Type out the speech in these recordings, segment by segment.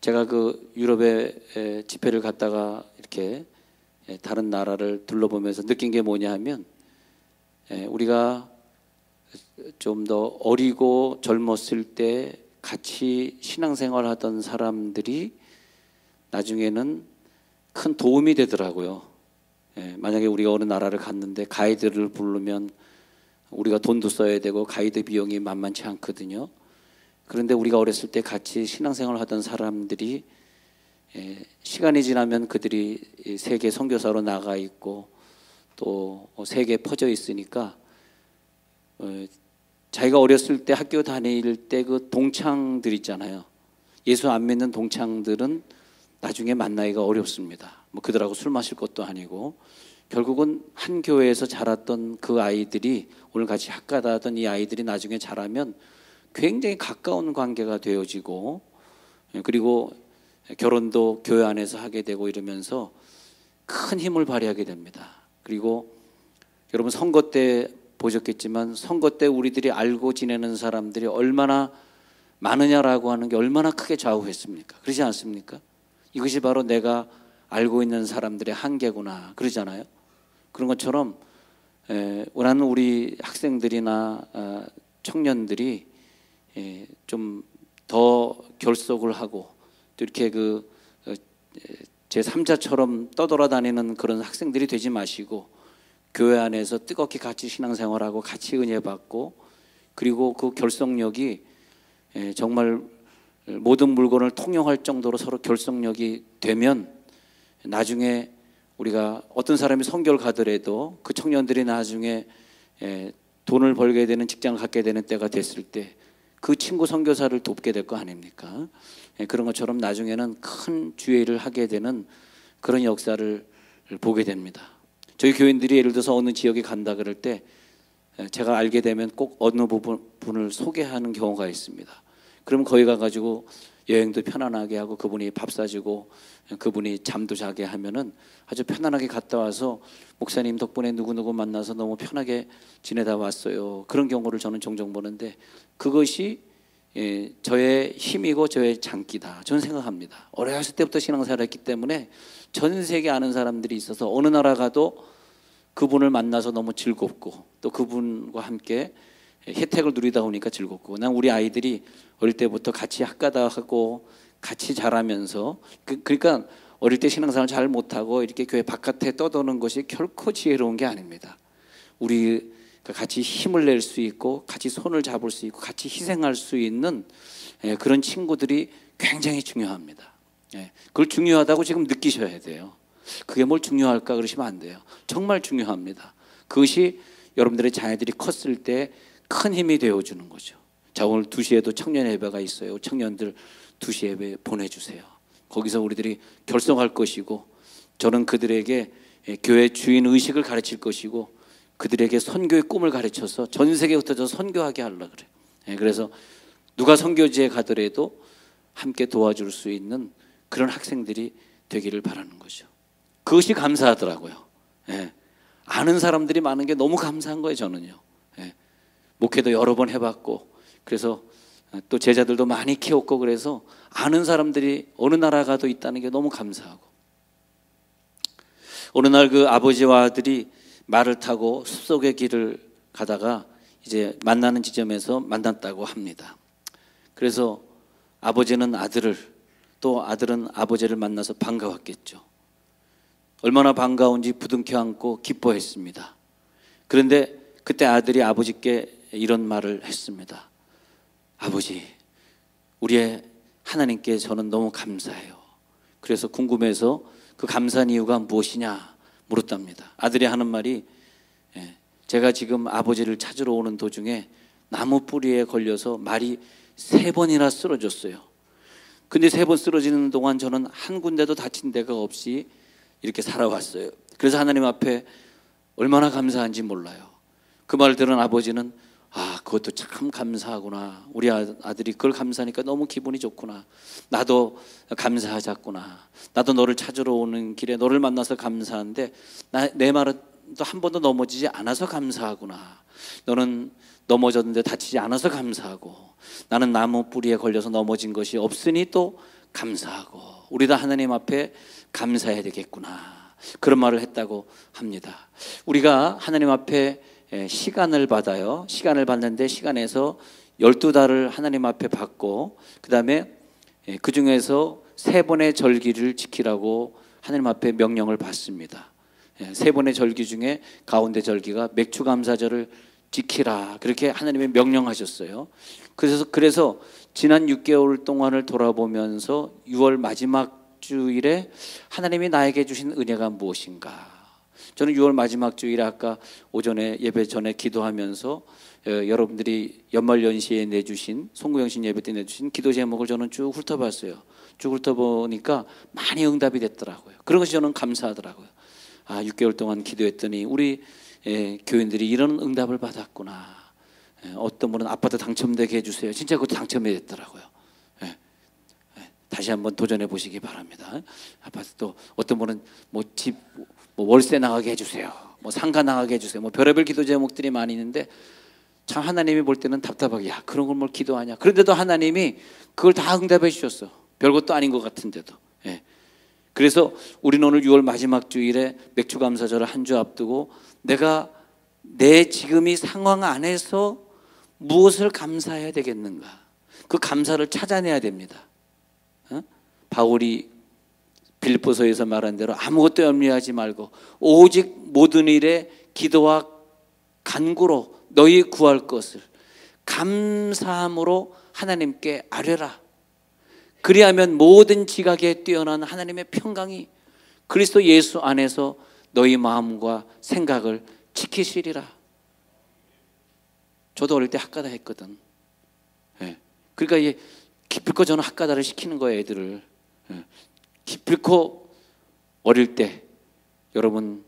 제가 그 유럽에 집회를 갔다가 이렇게 다른 나라를 둘러보면서 느낀 게 뭐냐 하면, 우리가 좀 더 어리고 젊었을 때 같이 신앙생활 하던 사람들이 나중에는 큰 도움이 되더라고요. 만약에 우리가 어느 나라를 갔는데 가이드를 부르면 우리가 돈도 써야 되고 가이드 비용이 만만치 않거든요. 그런데 우리가 어렸을 때 같이 신앙생활을 하던 사람들이 시간이 지나면 그들이 세계 선교사로 나가 있고 또 세계에 퍼져 있으니까 자기가 어렸을 때 학교 다닐 때 그 동창들 있잖아요. 예수 안 믿는 동창들은 나중에 만나기가 어렵습니다. 뭐 그들하고 술 마실 것도 아니고 결국은 한 교회에서 자랐던 그 아이들이 오늘 같이 학가다 하던 이 아이들이 나중에 자라면 굉장히 가까운 관계가 되어지고 그리고 결혼도 교회 안에서 하게 되고 이러면서 큰 힘을 발휘하게 됩니다. 그리고 여러분 선거 때 보셨겠지만 선거 때 우리들이 알고 지내는 사람들이 얼마나 많으냐라고 하는 게 얼마나 크게 좌우했습니까? 그러지 않습니까? 이것이 바로 내가 알고 있는 사람들의 한계구나 그러잖아요. 그런 것처럼 나는 우리 학생들이나 청년들이 좀 더 결속을 하고 또 이렇게 그 제3자처럼 떠돌아다니는 그런 학생들이 되지 마시고 교회 안에서 뜨겁게 같이 신앙생활하고 같이 은혜 받고 그리고 그 결속력이 정말 모든 물건을 통용할 정도로 서로 결속력이 되면 나중에 우리가 어떤 사람이 선교를 가더라도 그 청년들이 나중에 돈을 벌게 되는 직장을 갖게 되는 때가 됐을 때 그 친구 선교사를 돕게 될 거 아닙니까? 그런 것처럼 나중에는 큰 주의 일을 하게 되는 그런 역사를 보게 됩니다. 저희 교인들이 예를 들어서 어느 지역에 간다 그럴 때 제가 알게 되면 꼭 어느 부분을 소개하는 경우가 있습니다. 그럼 거기 가가지고 여행도 편안하게 하고 그분이 밥 사주고 그분이 잠도 자게 하면은 아주 편안하게 갔다 와서 목사님 덕분에 누구누구 만나서 너무 편하게 지내다 왔어요. 그런 경우를 저는 종종 보는데 그것이 저의 힘이고 저의 장기다 저는 생각합니다. 어렸을 때부터 신앙생활을 했기 때문에 전 세계 아는 사람들이 있어서 어느 나라 가도 그분을 만나서 너무 즐겁고 또 그분과 함께 혜택을 누리다 보니까 즐겁고 난 우리 아이들이 어릴 때부터 같이 학가다 하고 같이 자라면서 그러니까 어릴 때 신앙생활 잘 못하고 이렇게 교회 바깥에 떠도는 것이 결코 지혜로운 게 아닙니다. 우리 같이 힘을 낼 수 있고 같이 손을 잡을 수 있고 같이 희생할 수 있는 그런 친구들이 굉장히 중요합니다. 그걸 중요하다고 지금 느끼셔야 돼요. 그게 뭘 중요할까 그러시면 안 돼요. 정말 중요합니다. 그것이 여러분들의 자녀들이 컸을 때 큰 힘이 되어주는 거죠. 자, 오늘 2시에도 청년 예배가 있어요. 청년들 2시 예배 보내주세요. 거기서 우리들이 결성할 것이고 저는 그들에게 교회 주인 의식을 가르칠 것이고 그들에게 선교의 꿈을 가르쳐서 전 세계에 흩어져 선교하게 하려고 그래요. 그래서 누가 선교지에 가더라도 함께 도와줄 수 있는 그런 학생들이 되기를 바라는 거죠. 그것이 감사하더라고요. 아는 사람들이 많은 게 너무 감사한 거예요. 저는요. 목회도 여러 번 해봤고 그래서 또 제자들도 많이 키웠고 그래서 아는 사람들이 어느 나라 가도 있다는 게 너무 감사하고 어느 날 그 아버지와 아들이 말을 타고 숲속의 길을 가다가 이제 만나는 지점에서 만났다고 합니다. 그래서 아버지는 아들을 또 아들은 아버지를 만나서 반가웠겠죠. 얼마나 반가운지 부둥켜 안고 기뻐했습니다. 그런데 그때 아들이 아버지께 이런 말을 했습니다. 아버지, 우리의 하나님께 저는 너무 감사해요. 그래서 궁금해서 그 감사한 이유가 무엇이냐 물었답니다. 아들이 하는 말이 제가 지금 아버지를 찾으러 오는 도중에 나무 뿌리에 걸려서 말이 3번이나 쓰러졌어요. 근데 3번 쓰러지는 동안 저는 한 군데도 다친 데가 없이 이렇게 살아왔어요. 그래서 하나님 앞에 얼마나 감사한지 몰라요. 그 말을 들은 아버지는 그것도 참 감사하구나. 우리 아들이 그걸 감사하니까 너무 기분이 좋구나. 나도 감사하자꾸나. 나도 너를 찾으러 오는 길에 너를 만나서 감사한데 내 말은 또 한 번도 넘어지지 않아서 감사하구나. 너는 넘어졌는데 다치지 않아서 감사하고 나는 나무 뿌리에 걸려서 넘어진 것이 없으니 또 감사하고 우리 다 하나님 앞에 감사해야 되겠구나, 그런 말을 했다고 합니다. 우리가 하나님 앞에 시간을 받아요. 시간을 받는데 시간에서 12달을 하나님 앞에 받고 그 다음에 그 중에서 3번의 절기를 지키라고 하나님 앞에 명령을 받습니다. 3번의 절기 중에 가운데 절기가 맥추감사절을 지키라, 그렇게 하나님이 명령하셨어요. 그래서 지난 6개월 동안을 돌아보면서 6월 마지막 주일에 하나님이 나에게 주신 은혜가 무엇인가. 저는 6월 마지막 주일에 아까 오전에 예배 전에 기도하면서 여러분들이 연말연시에 내주신 송구영신 예배 때 내주신 기도 제목을 저는 쭉 훑어봤어요. 쭉 훑어보니까 많이 응답이 됐더라고요. 그런 것이 저는 감사하더라고요. 6개월 동안 기도했더니 우리 교인들이 이런 응답을 받았구나. 어떤 분은 아파트 당첨되게 해주세요. 진짜 그것도 당첨이 됐더라고요. 다시 한번 도전해 보시기 바랍니다. 아파트도 어떤 분은 집 월세 나가게 해주세요. 상가 나가게 해주세요. 별의별 기도 제목들이 많이 있는데 참 하나님이 볼 때는 답답하게, 야, 그런 걸 뭘 기도하냐. 그런데도 하나님이 그걸 다 응답해 주셨어. 별것도 아닌 것 같은데도. 그래서 우리는 오늘 6월 마지막 주일에 맥추감사절을 한 주 앞두고 내가 내 지금 이 상황 안에서 무엇을 감사해야 되겠는가, 그 감사를 찾아내야 됩니다. 바울이 빌립보서에서 말한 대로 아무것도 염려하지 말고 오직 모든 일에 기도와 간구로 너희 구할 것을 감사함으로 하나님께 아뢰라. 그리하면 모든 지각에 뛰어난 하나님의 평강이 그리스도 예수 안에서 너희 마음과 생각을 지키시리라. 저도 어릴 때 학가다 했거든. 그러니까 기필코 저는 학가다를 시키는 거예요, 애들을. 기필코 어릴 때 여러분,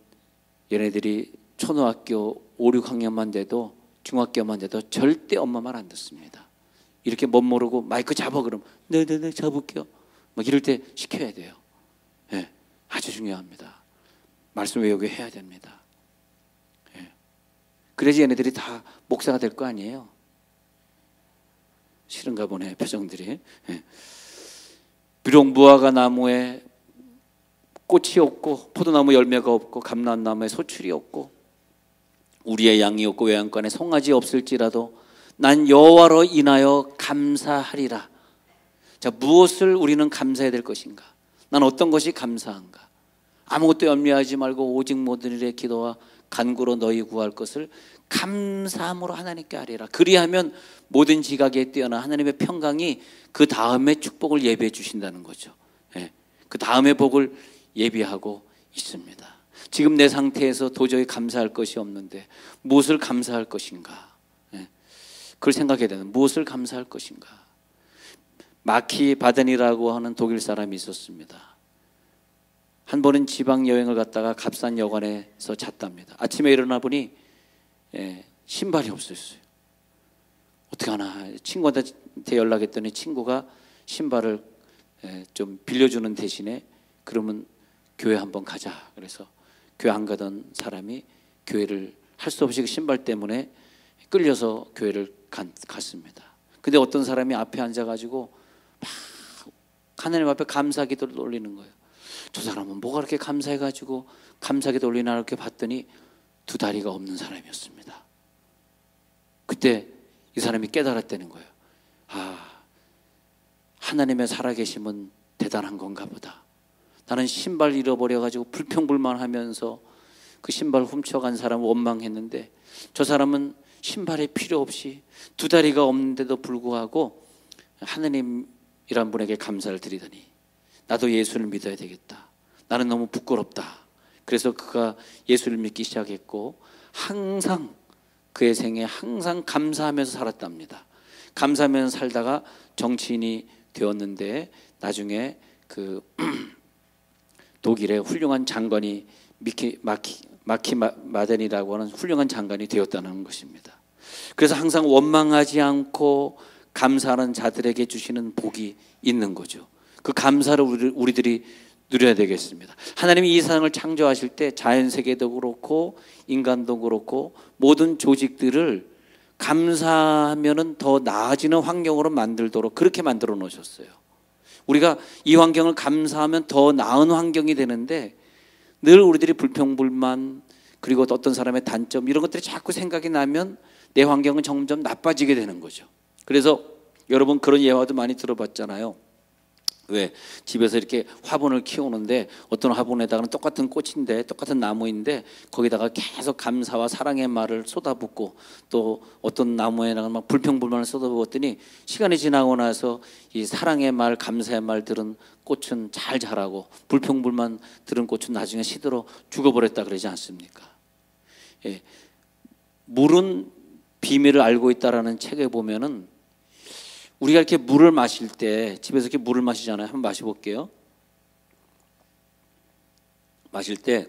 얘네들이 초등학교 5, 6학년만 돼도, 중학교만 돼도 절대 엄마 말 안 듣습니다. 이렇게 못 모르고 마이크 잡아 그러면 네네네 잡을게요. 이럴 때 시켜야 돼요. 아주 중요합니다. 말씀 외우게 해야 됩니다. 그래야지 얘네들이 다 목사가 될 거 아니에요. 싫은가 보네, 표정들이. 비록 무화과 나무에 꽃이 없고 포도나무 열매가 없고 감람나무에 소출이 없고 우리의 양이 없고 외양간에 송아지 없을지라도 난 여호와로 인하여 감사하리라. 자, 무엇을 우리는 감사해야 될 것인가? 난 어떤 것이 감사한가? 아무것도 염려하지 말고 오직 모든 일에 기도와 간구로 너희 구할 것을 감사함으로 하나님께 아뢰라. 그리하면 모든 지각에 뛰어난 하나님의 평강이 그 다음에 축복을 예비해 주신다는 거죠. 그 다음에 복을 예비하고 있습니다. 지금 내 상태에서 도저히 감사할 것이 없는데 무엇을 감사할 것인가? 그걸 생각해야 되는, 무엇을 감사할 것인가? 마키 바덴이라고 하는 독일 사람이 있었습니다. 한 번은 지방 여행을 갔다가 값싼 여관에서 잤답니다. 아침에 일어나 보니 신발이 없었어요. 어떻게 하나 친구한테 연락했더니 친구가 신발을 좀 빌려주는 대신에 그러면 교회 한번 가자. 그래서 교회 안 가던 사람이 교회를 할 수 없이 그 신발 때문에 끌려서 교회를 갔습니다. 근데 어떤 사람이 앞에 앉아가지고 막 하나님 앞에 감사 기도를 올리는 거예요. 저 사람은 뭐가 그렇게 감사해가지고 감사 기도 올리나 이렇게 봤더니 2다리가 없는 사람이었습니다. 그때 이 사람이 깨달았다는 거예요. 하나님의 살아계심은 대단한 건가 보다. 나는 신발 잃어버려가지고 불평불만하면서 그 신발 훔쳐간 사람을 원망했는데 저 사람은 신발이 필요 없이 2다리가 없는데도 불구하고 하나님이란 분에게 감사를 드리더니 나도 예수를 믿어야 되겠다. 나는 너무 부끄럽다. 그래서 그가 예수를 믿기 시작했고 항상 그의 생에 항상 감사하면서 살았답니다. 감사하면서 살다가 정치인이 되었는데 나중에 그 독일의 훌륭한 장관이 마키 마덴이라고 하는 훌륭한 장관이 되었다는 것입니다. 그래서 항상 원망하지 않고 감사하는 자들에게 주시는 복이 있는 거죠. 그 감사를 우리들이 누려야 되겠습니다. 하나님이 이 세상을 창조하실 때 자연세계도 그렇고 인간도 그렇고 모든 조직들을 감사하면은 더 나아지는 환경으로 만들도록 그렇게 만들어 놓으셨어요. 우리가 이 환경을 감사하면 더 나은 환경이 되는데 늘 우리들이 불평불만 그리고 어떤 사람의 단점 이런 것들이 자꾸 생각이 나면 내 환경은 점점 나빠지게 되는 거죠. 그래서 여러분 그런 예화도 많이 들어봤잖아요. 왜 집에서 이렇게 화분을 키우는데 어떤 화분에다가는 똑같은 꽃인데 똑같은 나무인데 거기다가 계속 감사와 사랑의 말을 쏟아붓고 또 어떤 나무에다가 막 불평불만을 쏟아부었더니 시간이 지나고 나서 이 사랑의 말 감사의 말 들은 꽃은 잘 자라고 불평불만 들은 꽃은 나중에 시들어 죽어버렸다 그러지 않습니까? 예. 물은 비밀을 알고 있다라는 책에 보면은 우리가 이렇게 물을 마실 때 집에서 이렇게 물을 마시잖아요. 한번 마셔볼게요. 마실 때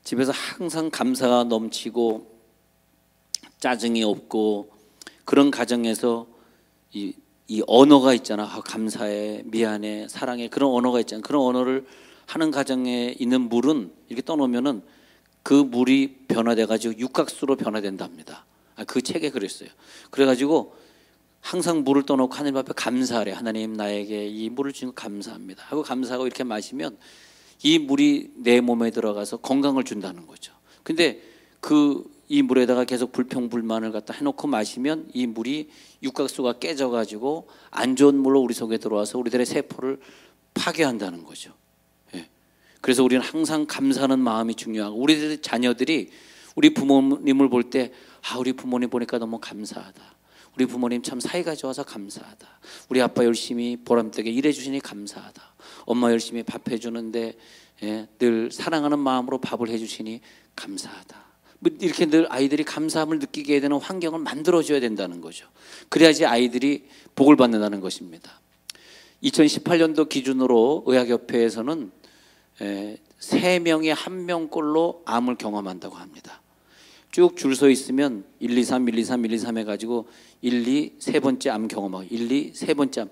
집에서 항상 감사가 넘치고 짜증이 없고 그런 가정에서 이 언어가 있잖아. 감사해, 미안해, 사랑해 그런 언어가 있잖아. 그런 언어를 하는 가정에 있는 물은 이렇게 떠놓으면은 그 물이 변화돼가지고 육각수로 변화된답니다. 그 책에 그랬어요. 그래가지고 항상 물을 떠놓고 하나님 앞에 감사하래. 하나님 나에게 이 물을 주신 거 감사합니다 하고 감사하고 이렇게 마시면 이 물이 내 몸에 들어가서 건강을 준다는 거죠. 근데 이 물에다가 계속 불평불만을 갖다 해놓고 마시면 이 물이 육각수가 깨져가지고 안 좋은 물로 우리 속에 들어와서 우리들의 세포를 파괴한다는 거죠. 예. 그래서 우리는 항상 감사하는 마음이 중요하고 우리들의 자녀들이 우리 부모님을 볼 때 우리 부모님 보니까 너무 감사하다. 우리 부모님 참 사이가 좋아서 감사하다. 우리 아빠 열심히 보람되게 일해주시니 감사하다. 엄마 열심히 밥 해주는데 늘 사랑하는 마음으로 밥을 해주시니 감사하다. 이렇게 늘 아이들이 감사함을 느끼게 되는 환경을 만들어줘야 된다는 거죠. 그래야지 아이들이 복을 받는다는 것입니다. 2018년도 기준으로 의학협회에서는 3명에 1명꼴로 암을 경험한다고 합니다. 쭉 줄 서 있으면 1, 2, 3, 1, 2, 3, 1, 2, 3 해가지고 1, 2, 세 번째 암 경험하고 1, 2, 세 번째 암.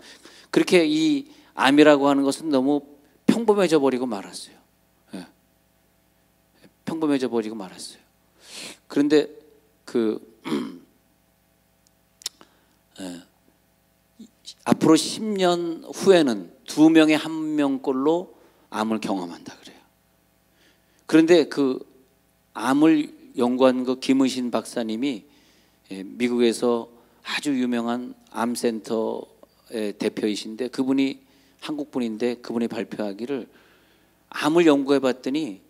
그렇게 이 암이라고 하는 것은 너무 평범해져 버리고 말았어요. 예. 평범해져 버리고 말았어요. 그런데 앞으로 10년 후에는 2명에 1명꼴로 암을 경험한다 그래요. 그런데 암을 연구한 김의신 박사님이 미국에서 아주 유명한 암센터의 대표이신데 그분이 한국분인데 그분이 발표하기를 암을 연구해 봤더니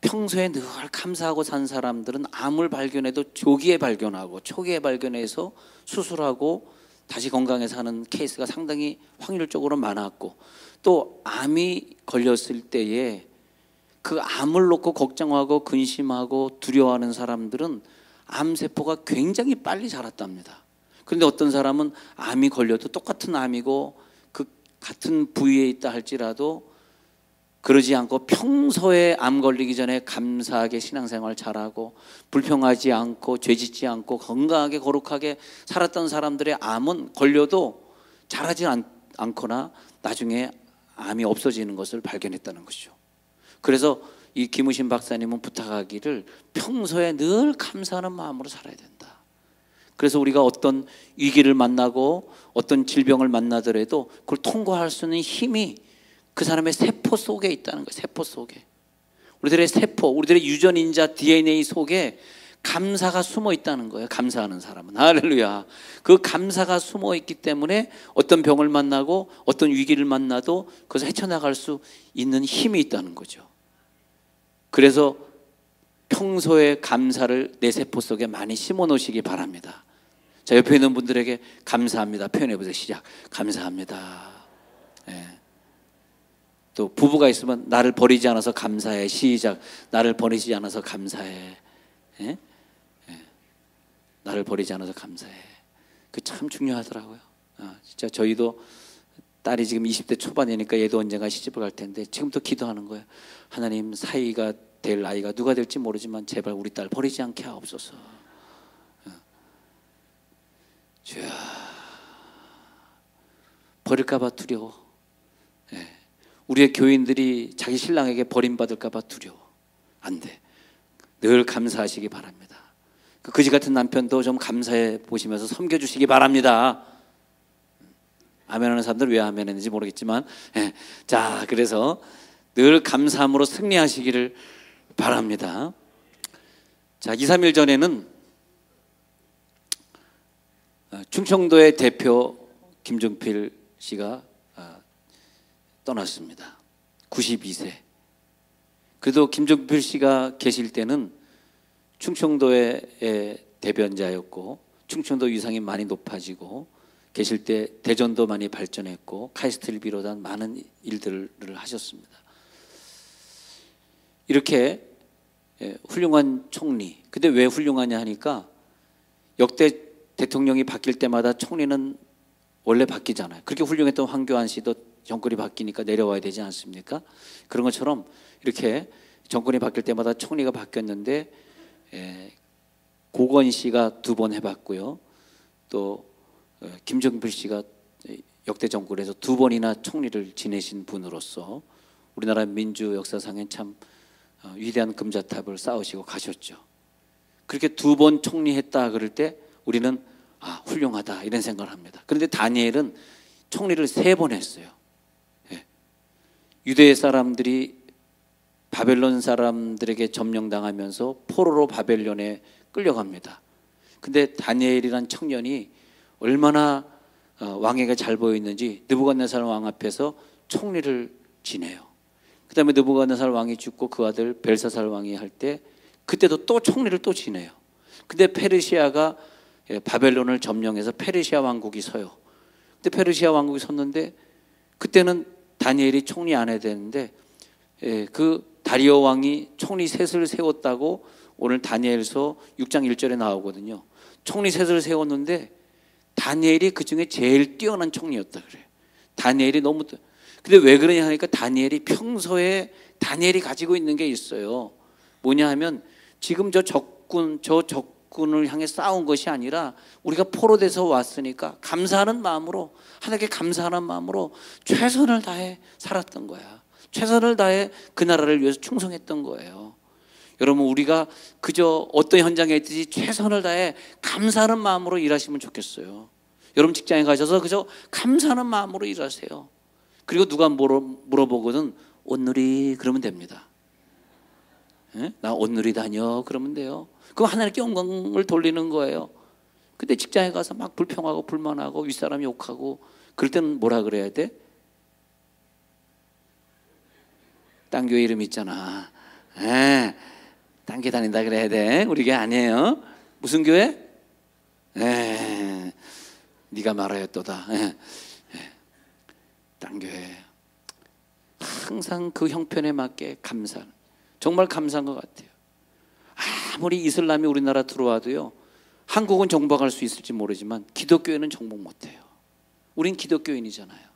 평소에 늘 감사하고 산 사람들은 암을 발견해도 조기에 발견하고 초기에 발견해서 수술하고 다시 건강에 사는 케이스가 상당히 확률적으로 많았고 또 암이 걸렸을 때에 그 암을 놓고 걱정하고 근심하고 두려워하는 사람들은 암세포가 굉장히 빨리 자랐답니다. 그런데 어떤 사람은 암이 걸려도 똑같은 암이고 그 같은 부위에 있다 할지라도 그러지 않고 평소에 암 걸리기 전에 감사하게 신앙생활 잘하고 불평하지 않고 죄짓지 않고 건강하게 거룩하게 살았던 사람들의 암은 걸려도 자라지 않거나 나중에 암이 없어지는 것을 발견했다는 것이죠. 그래서 이 김우신 박사님은 부탁하기를 평소에 늘 감사하는 마음으로 살아야 된다. 그래서 우리가 어떤 위기를 만나고 어떤 질병을 만나더라도 그걸 통과할 수 있는 힘이 그 사람의 세포 속에 있다는 거예요. 세포 속에. 우리들의 세포, 우리들의 유전인자 DNA 속에 감사가 숨어 있다는 거예요. 감사하는 사람은. 할렐루야. 그 감사가 숨어 있기 때문에 어떤 병을 만나고 어떤 위기를 만나도 그것을 헤쳐나갈 수 있는 힘이 있다는 거죠. 그래서 평소에 감사를 내 세포 속에 많이 심어 놓으시기 바랍니다. 자, 옆에 있는 분들에게 감사합니다 표현해 보세요. 시작. 감사합니다. 예. 또 부부가 있으면 나를 버리지 않아서 감사해. 시작. 나를 버리지 않아서 감사해. 예? 예. 나를 버리지 않아서 감사해. 그 참 중요하더라고요. 진짜 저희도 딸이 지금 20대 초반이니까 얘도 언젠가 시집을 갈 텐데 지금부터 기도하는 거예요. 하나님, 사이가 될 아이가 누가 될지 모르지만 제발 우리 딸 버리지 않게 하옵소서. 주야, 버릴까 봐 두려워. 우리의 교인들이 자기 신랑에게 버림받을까 봐 두려워. 안 돼. 늘 감사하시기 바랍니다. 그지 같은 남편도 좀 감사해 보시면서 섬겨주시기 바랍니다. 아멘하는 사람들 왜 아멘했는지 모르겠지만, 자, 그래서 늘 감사함으로 승리하시기를 바랍니다. 자, 2, 3일 전에는 충청도의 대표 김종필 씨가 떠났습니다. 92세. 그래도 김종필 씨가 계실 때는 충청도의 대변자였고 충청도 위상이 많이 높아지고 계실 때 대전도 많이 발전했고 카이스트를 비롯한 많은 일들을 하셨습니다. 이렇게 훌륭한 총리. 근데 왜 훌륭하냐 하니까 역대 대통령이 바뀔 때마다 총리는 원래 바뀌잖아요. 그렇게 훌륭했던 황교안 씨도 정권이 바뀌니까 내려와야 되지 않습니까? 그런 것처럼 이렇게 정권이 바뀔 때마다 총리가 바뀌었는데 고건 씨가 2번 해봤고요. 또 김종필 씨가 역대 정권에서 2번이나 총리를 지내신 분으로서 우리나라 민주 역사상엔 참 위대한 금자탑을 쌓으시고 가셨죠. 그렇게 2번 총리했다 그럴 때 우리는 훌륭하다 이런 생각을 합니다. 그런데 다니엘은 총리를 3번 했어요. 유대 사람들이 바벨론 사람들에게 점령당하면서 포로로 바벨론에 끌려갑니다. 근데 다니엘이란 청년이 얼마나 왕에게 잘 보였는지 느부갓네살 왕 앞에서 총리를 지내요. 그 다음에 느부갓네살 왕이 죽고 그 아들 벨사살 왕이 할 때 그때도 또 총리를 또 지내요. 근데 페르시아가 바벨론을 점령해서 페르시아 왕국이 서요. 근데 페르시아 왕국이 섰는데 그때는 다니엘이 총리 안 해야 되는데 그 다리오 왕이 총리 셋을 세웠다고 오늘 다니엘서 6장 1절에 나오거든요. 총리 셋을 세웠는데 다니엘이 그 중에 제일 뛰어난 총리였다 그래요. 다니엘이 너무. 근데 왜 그러냐 하니까 다니엘이 평소에 다니엘이 가지고 있는 게 있어요. 뭐냐 하면 지금 저 적군을 향해 싸운 것이 아니라 우리가 포로돼서 왔으니까 감사하는 마음으로, 하나님께 감사하는 마음으로 최선을 다해 살았던 거야. 최선을 다해 그 나라를 위해서 충성했던 거예요. 여러분, 우리가 그저 어떤 현장에 있듯이 최선을 다해 감사하는 마음으로 일하시면 좋겠어요. 여러분 직장에 가셔서 그저 감사하는 마음으로 일하세요. 그리고 누가 물어보거든 온누리 그러면 됩니다. 나 온누리 다녀 그러면 돼요. 그럼 하나님께 영광을 돌리는 거예요. 근데 직장에 가서 막 불평하고 불만하고 윗사람 욕하고 그럴 때는 뭐라 그래야 돼? 딴 교회 이름 있잖아. 딴 교회 다닌다 그래야 돼. 우리 교회 아니에요. 무슨 교회? 네가 말하였도다. 딴 교회. 항상 그 형편에 맞게 감사. 정말 감사한 것 같아요. 아무리 이슬람이 우리나라 들어와도요, 한국은 정복할 수 있을지 모르지만 기독교회는 정복 못해요. 우린 기독교인이잖아요.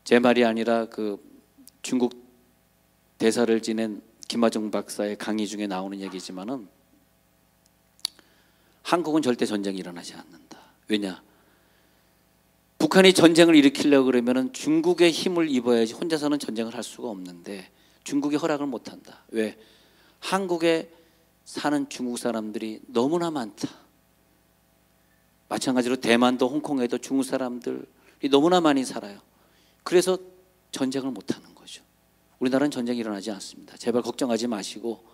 제 말이 아니라 그 중국 대사를 지낸 김하중 박사의 강의 중에 나오는 얘기지만은 한국은 절대 전쟁이 일어나지 않는다. 왜냐? 북한이 전쟁을 일으키려고 그러면은 중국의 힘을 입어야지 혼자서는 전쟁을 할 수가 없는데 중국이 허락을 못 한다. 왜? 한국에 사는 중국 사람들이 너무나 많다. 마찬가지로 대만도 홍콩에도 중국 사람들이 너무나 많이 살아요. 그래서 전쟁을 못 하는 거죠. 우리나라는 전쟁이 일어나지 않습니다. 제발 걱정하지 마시고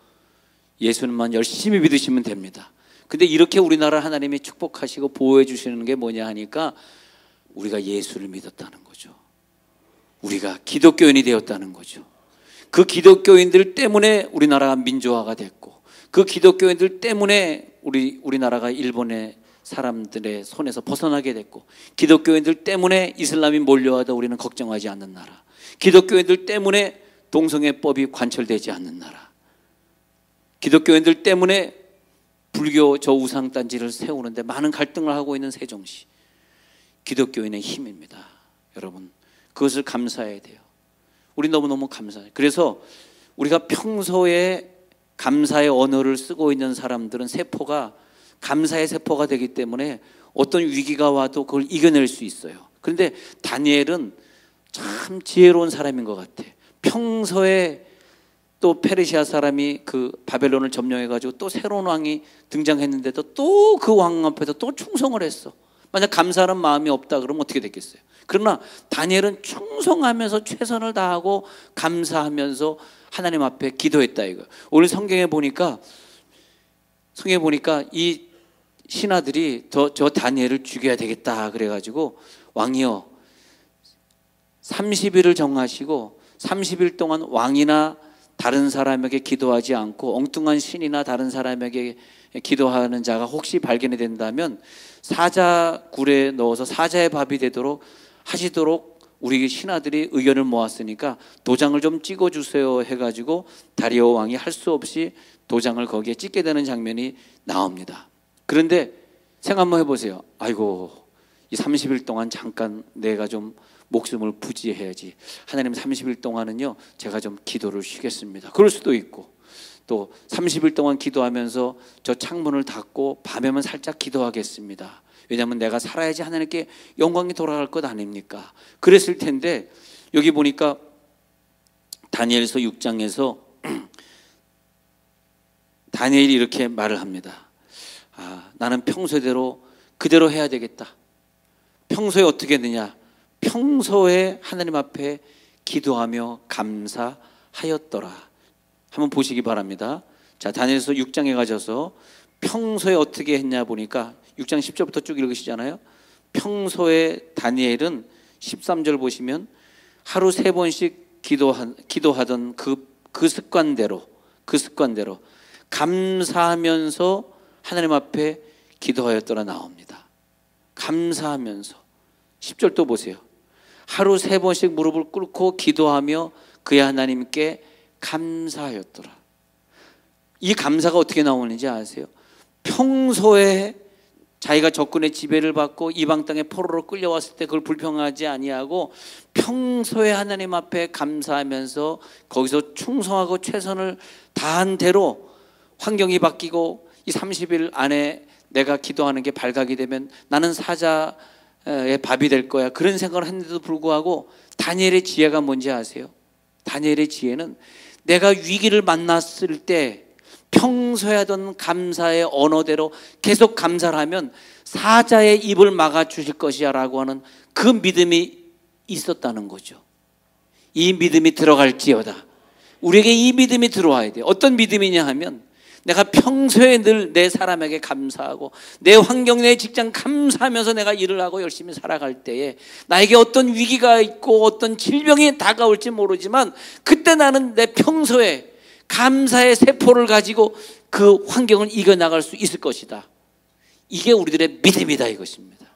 예수님만 열심히 믿으시면 됩니다. 근데 이렇게 우리나라 하나님이 축복하시고 보호해 주시는 게 뭐냐 하니까 우리가 예수를 믿었다는 거죠. 우리가 기독교인이 되었다는 거죠. 그 기독교인들 때문에 우리나라가 민주화가 됐고 그 기독교인들 때문에 우리나라가 일본의 사람들의 손에서 벗어나게 됐고 기독교인들 때문에 이슬람이 몰려와도 우리는 걱정하지 않는 나라, 기독교인들 때문에 동성애법이 관철되지 않는 나라, 기독교인들 때문에 불교 저 우상단지를 세우는데 많은 갈등을 하고 있는 세종시, 기독교인의 힘입니다. 여러분, 그것을 감사해야 돼요. 우리 너무너무 감사해요. 그래서 우리가 평소에 감사의 언어를 쓰고 있는 사람들은 세포가 감사의 세포가 되기 때문에 어떤 위기가 와도 그걸 이겨낼 수 있어요. 그런데 다니엘은 참 지혜로운 사람인 것 같아. 평소에 또 페르시아 사람이 그 바벨론을 점령해가지고 또 새로운 왕이 등장했는데도 또 그 왕 앞에서 또 충성을 했어. 만약 감사하는 마음이 없다 그러면 어떻게 됐겠어요? 그러나 다니엘은 충성하면서 최선을 다하고 감사하면서 하나님 앞에 기도했다 이거예요. 오늘 성경에 보니까 이 신하들이 저 다니엘을 죽여야 되겠다 그래가지고 왕이여 30일을 정하시고 30일 동안 왕이나 다른 사람에게 기도하지 않고 엉뚱한 신이나 다른 사람에게 기도하는 자가 혹시 발견이 된다면 사자굴에 넣어서 사자의 밥이 되도록 하시도록 우리 신하들이 의견을 모았으니까 도장을 좀 찍어주세요 해가지고 다리오 왕이 할 수 없이 도장을 거기에 찍게 되는 장면이 나옵니다. 그런데 생각 한번 해보세요. 아이고 이 30일 동안 잠깐 내가 좀 목숨을 부지해야지. 하나님 30일 동안은요 제가 좀 기도를 쉬겠습니다. 그럴 수도 있고 또 30일 동안 기도하면서 저 창문을 닫고 밤에만 살짝 기도하겠습니다. 왜냐하면 내가 살아야지 하나님께 영광이 돌아갈 것 아닙니까? 그랬을 텐데 여기 보니까 다니엘서 6장에서 다니엘이 이렇게 말을 합니다. 나는 평소대로 그대로 해야 되겠다. 평소에 어떻게 했느냐? 평소에 하나님 앞에 기도하며 감사하였더라. 한번 보시기 바랍니다. 자, 다니엘서 6장에 가셔서 평소에 어떻게 했냐 보니까 6장 10절부터 쭉 읽으시잖아요. 평소에 다니엘은 13절 보시면 하루 3번씩 기도하던 그 습관대로 감사하면서 하나님 앞에 기도하였더라 나옵니다. 감사하면서 10절 또 보세요. 하루 3번씩 무릎을 꿇고 기도하며 그의 하나님께 감사하였더라. 이 감사가 어떻게 나오는지 아세요? 평소에 자기가 적군의 지배를 받고 이방 땅에 포로로 끌려왔을 때 그걸 불평하지 아니하고 평소에 하나님 앞에 감사하면서 거기서 충성하고 최선을 다한 대로 환경이 바뀌고 이 30일 안에 내가 기도하는 게 발각이 되면 나는 사자의 밥이 될 거야. 그런 생각을 했는데도 불구하고 다니엘의 지혜가 뭔지 아세요? 다니엘의 지혜는 내가 위기를 만났을 때 평소에 하던 감사의 언어대로 계속 감사를 하면 사자의 입을 막아주실 것이야 라고 하는 그 믿음이 있었다는 거죠. 이 믿음이 들어갈지어다. 우리에게 이 믿음이 들어와야 돼요. 어떤 믿음이냐 하면 내가 평소에 늘 내 사람에게 감사하고 내 환경, 내 직장 감사하면서 내가 일을 하고 열심히 살아갈 때에 나에게 어떤 위기가 있고 어떤 질병이 다가올지 모르지만 그때 나는 내 평소에 감사의 세포를 가지고 그 환경을 이겨나갈 수 있을 것이다. 이게 우리들의 믿음이다 이것입니다.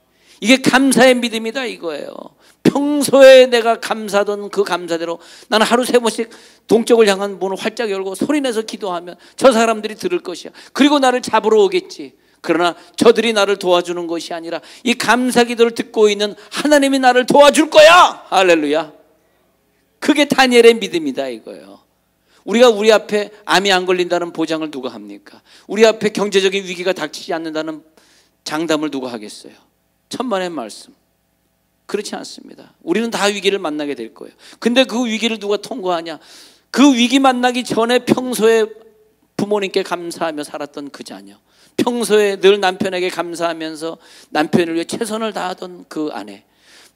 이게 감사의 믿음이다 이거예요. 평소에 내가 감사하던 그 감사대로 나는 하루 3번씩 동쪽을 향한 문을 활짝 열고 소리내서 기도하면 저 사람들이 들을 것이야. 그리고 나를 잡으러 오겠지. 그러나 저들이 나를 도와주는 것이 아니라 이 감사 기도를 듣고 있는 하나님이 나를 도와줄 거야. 할렐루야. 그게 다니엘의 믿음이다 이거예요. 우리가 우리 앞에 암이 안 걸린다는 보장을 누가 합니까? 우리 앞에 경제적인 위기가 닥치지 않는다는 장담을 누가 하겠어요? 천만의 말씀. 그렇지 않습니다. 우리는 다 위기를 만나게 될 거예요. 근데 그 위기를 누가 통과하냐? 그 위기 만나기 전에 평소에 부모님께 감사하며 살았던 그 자녀, 평소에 늘 남편에게 감사하면서 남편을 위해 최선을 다하던 그 아내,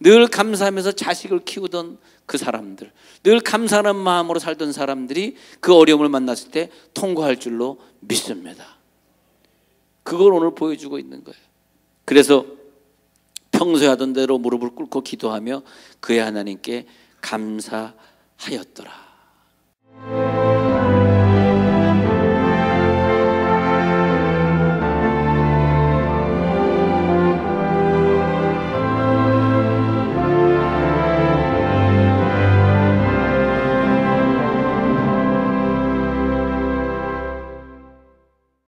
늘 감사하면서 자식을 키우던 그 사람들, 늘 감사하는 마음으로 살던 사람들이 그 어려움을 만났을 때 통과할 줄로 믿습니다. 그걸 오늘 보여주고 있는 거예요. 그래서 평소에 하던 대로 무릎을 꿇고 기도하며 그의 하나님께 감사하였더라.